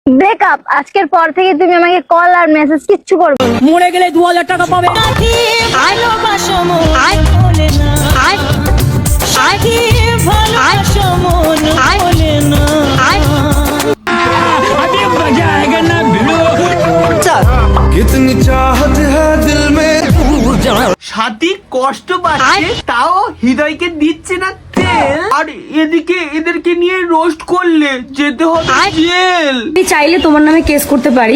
Breakup. আজকের পর থেকে তুমি আমাকে কল আর মেসেজ কিচ্ছু করবে না। মরে গেলে 2000 টাকা পাবে। সাথী কষ্ট পাচ্ছে তাও হৃদয়কে দিচ্ছে না তেল, আর এদিকে এদেরকে নিয়ে রোস্ট করলে যেতে হবে জেল। আমি চাইলে তোমার নামে কেস করতে পারি।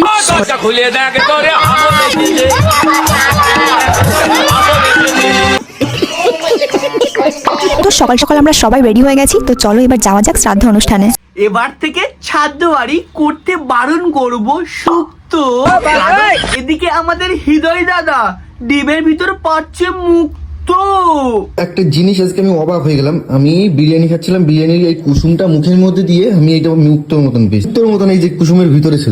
তো সকাল সকাল আমরা সবাই রেডি হয়ে গেছি, তো চলো এবার যাওয়া যাক শ্রাদ্ধ অনুষ্ঠানে। এবার থেকে ছাদ্য বাড়ি করতে বারণ করব সুক্ত। এদিকে আমাদের হৃদয় দাদা ডিমের ভিতর পাচ্ছে মুক্ত। একটা জিনিস আজকে আমি অবাক হয়ে গেলাম। আমি বিরিয়ানি খাচ্ছিলাম, বিরিয়ানির এই কুসুমটা মুখের মধ্যে দিয়ে আমি এটা মুক্তর মতন পেয়েছি, মুক্তর মতন এই যে কুসুমের ভিতরে ছিল।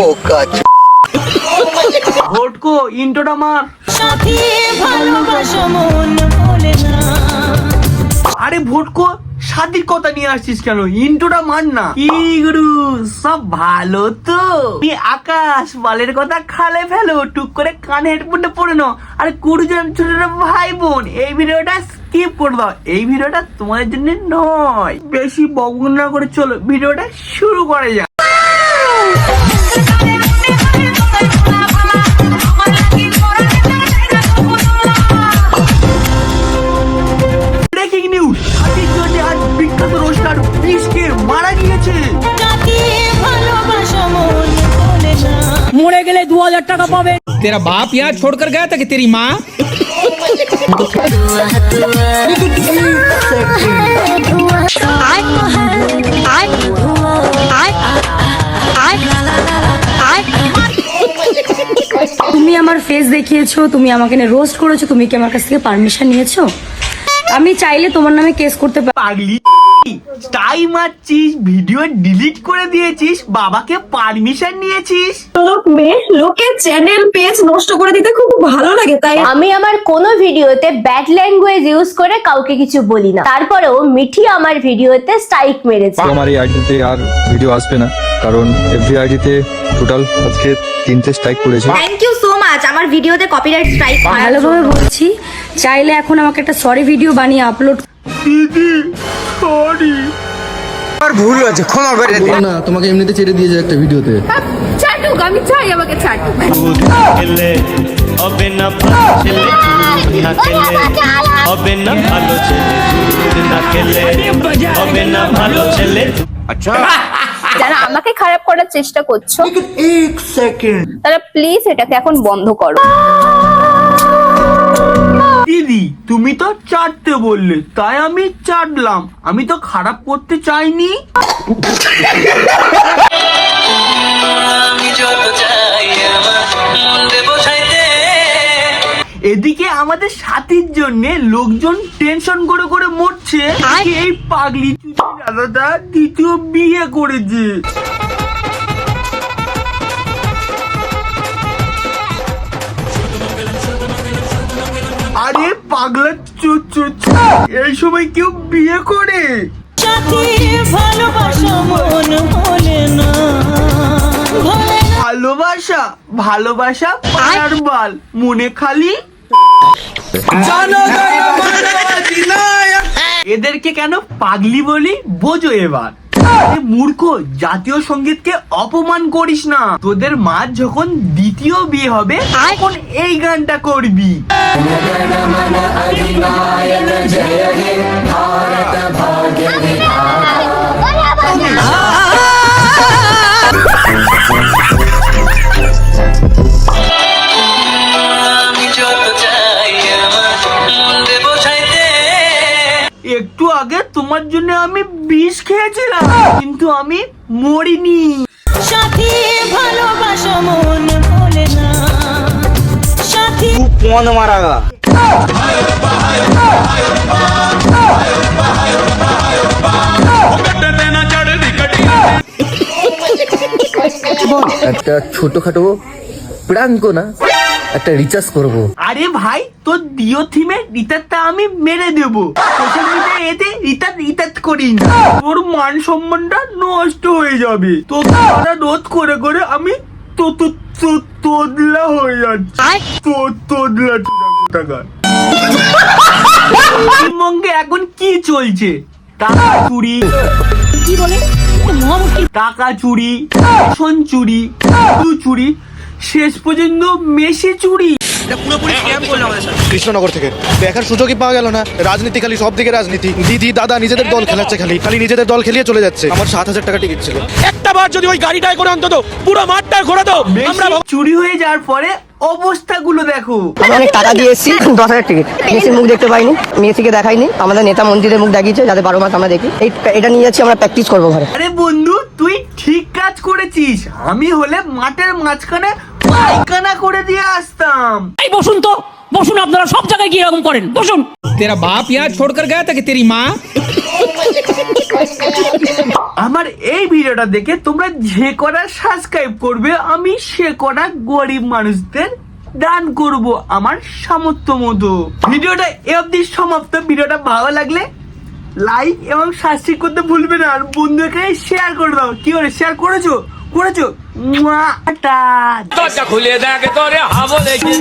ভোটকো ইন্টোটা মার। আরে ভোটকো শাদির কথা নিয়ে আসছিস কেন? ইন্টোটা মার না। কি গুরু সব ভালো তো? আকাশ বালের কথা খালে ফেলো, টুক করে কানে হেডফোনটা পরে নাও। আরে গুরুজন ছোট ভাই বোন, এই ভিডিওটা স্কিপ করে দাও। এই ভিডিওটা তোমাদের জন্য নয়। বেশি বকবক না করে চলো ভিডিওটা শুরু করে যাক। ব্রেকিং নিউজ, শাদির জন্য আজ বিখ্যাত রোস্টার বিশকে মারা গিয়েছে। মরে গেলে 2000 টাকা পাবে। तेरा बाप यहाँ छोड़कर गया था कि तेरी माँ? তুমি আমার ফেস দেখিয়েছো, তুমি আমাকে রোস্ট করেছো, তুমি কি আমার কাছ থেকে পারমিশন নিয়েছো? আমি চাইলে তোমার নামে কেস করতে পারি। পাগলি তাই মারছিস, ভিডিও ডিলিট করে দিয়েছিস, বাবাকে পারমিশন নিয়েছিস। লোকের চ্যানেল পেজ নষ্ট করে দিতে খুব ভালো লাগে, তাই আমি আমার কোনো ভিডিওতে ব্যাড ল্যাঙ্গুয়েজ ইউজ করে কাউকে কিছু বলি না, তারপরেও মিঠি আমার ভিডিওতে স্ট্রাইক মেরেছে। আমার এই আইডিতে আর ভিডিও আসবে না, কারণ এভরি আইডিতে টোটাল আজকে 3টে স্ট্রাইক পড়েছে। Thank you so much. আমার ভিডিওতে কপিরাইট স্ট্রাইক ভালোভাবে বলছি, চাইলে এখন আমাকে একটা সরি ভিডিও বানিয়ে আপলোড। দিদি সরি, না তোমাকে এমনিতে ছেড়ে দিয়েছে একটা ভিডিওতে। চাটুক, আমি চাই আমাকে চাটুক। যারা আমাকে খারাপ করার চেষ্টা করছো তারা প্লিজ এটাকে এখন বন্ধ করো। দিদি তুমি তো চাটতে বললে তাই আমি চাটলাম, আমি তো খারাপ করতে চাইনি। এদিকে আমাদের সাথীর জন্য লোকজন টেনশন করে করে মরছে। এই পাগলি চুদি দাদাটা দ্বিতীয় বিয়ে করেছে। আরে পাগলা এই সময় কেউ বিয়ে করে? ভালোবাসা ভালোবাসা পাড়ার বাল, মনে খালি এদেরকে কেন পাগলি বলি বোঝো এবার। মূর্খ, জাতীয় সঙ্গীতকে অপমান করিস না। তোদের মা যখন দ্বিতীয় বিয়ে হবে তখন এই গানটা করবি। একটু আগে তোমার জন্য আমি বিষ খেয়েছিলাম, কিন্তু আমি মরিনি। সাথী ভালোবাসা মন ভোলে না, সাথী কোন মারাগা। একটা ছোটখাটো প্রাঙ্ক না একটা রিচার্জ করব। আরে ভাই তোর জিও থিমে রিচার্জটা আমি মেরে দেবো। সোশ্যাল মিডিয়ায় এতে রিচার্জ করি না, তোর মান সম্মানটা নষ্ট হয়ে যাবে। তোকে রোধ করে করে আমি তোদলা হয়ে যাচ্ছে। তোদলা টাকা। পশ্চিমবঙ্গে এখন কি চলছে? টাকা চুরি, টাকা চুরি, রেশন চুরি, দুধ চুরি, শেষ পর্যন্ত মেশি চুরি। কৃষ্ণনগর থেকে দেখার সুযোগই পাওয়া গেল না। রাজনীতি খালি, সব দিকে রাজনীতি। দিদি দাদা নিজেদের দল খেলাচ্ছে, খালি নিজেদের দল খেলিয়ে চলে যাচ্ছে। আমার 7,000 টাকা টিকিট ছিল। একটা বার যদি ওই গাড়িটায় করে অন্তত পুরো মাঠটা ঘোরা দাও। আমরা চুরি হয়ে যাওয়ার পরে অবস্থাগুলো দেখো। আমি অনেক টাকা দিয়ে এসেছি, 10,000 টিকিট। মেসির মুখ দেখতে পাইনি, মেসিকে দেখাইনি, আমাদের নেতা মন্ত্রীদের মুখ দেখিয়েছে, যাতে 12 মাস আমরা দেখি। এটা নিয়ে যাচ্ছি, আমরা প্র্যাকটিস করবো ঘরে। আরে বন্ধু তুই ঠিক কাজ করেছিস। আমি হলে মাঠের মাঝখানে পায়খানা করে দিয়ে আসতাম। এই বসুন তো, বসুন, আপনারা সব জায়গায় গিয়ে এরকম করেন, বসুন। तेरा बाप यहाँ छोड़कर गया था कि तेरी माँ? আমার এই ভিডিওটা দেখে তোমরা যে কটা সাবস্ক্রাইব করবে, আমি সে কটা গরিব মানুষদের দান করব আমার সামর্থ্য মতো। ভিডিওটা এ অবধি সমাপ্ত। ভিডিওটা ভালো লাগলে লাইক এবং সাবস্ক্রাইব করতে ভুলবে না। আর বন্ধুকে শেয়ার করে দাও। কি করে শেয়ার করেছো? খুলে দেখ তোরে হাবো দেখে